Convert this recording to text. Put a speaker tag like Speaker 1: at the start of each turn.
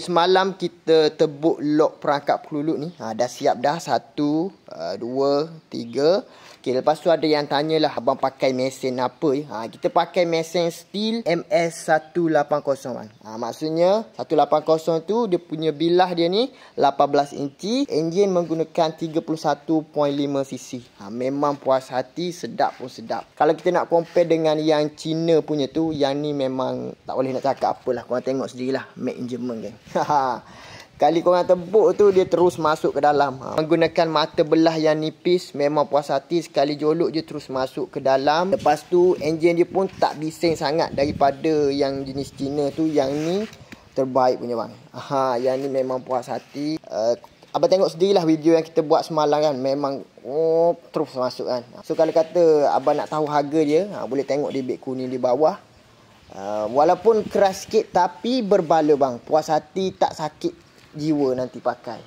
Speaker 1: Semalam kita tebuk lock perangkap pelulup ni. Dah siap dah. 1, 2, 3. Okay, lepas tu ada yang tanyalah abang pakai mesin apa ya. Kita pakai mesin steel MS180 bang. Maksudnya 180 tu dia punya bilah dia ni 18 inci. Enjin menggunakan 31.5cc. Memang puas hati, sedap pun sedap. Kalau kita nak compare dengan yang Cina punya tu, yang ni memang tak boleh nak cakap apalah. Korang tengok sendirilah, made in German kan. Kali korang tebuk tu, dia terus masuk ke dalam. Menggunakan mata belah yang nipis, memang puas hati. Sekali jolok je terus masuk ke dalam. Lepas tu enjin dia pun tak bising sangat daripada yang jenis Cina tu. Yang ni terbaik punya bang. Yang ni memang puas hati. Abang tengok sendirilah video yang kita buat semalam kan. Memang terus masuk kan. So kalau kata abang nak tahu harga dia, boleh tengok di beg kuning di bawah. Walaupun keras sikit tapi berbala bang. Puas hati, tak sakit jiwa nanti pakai.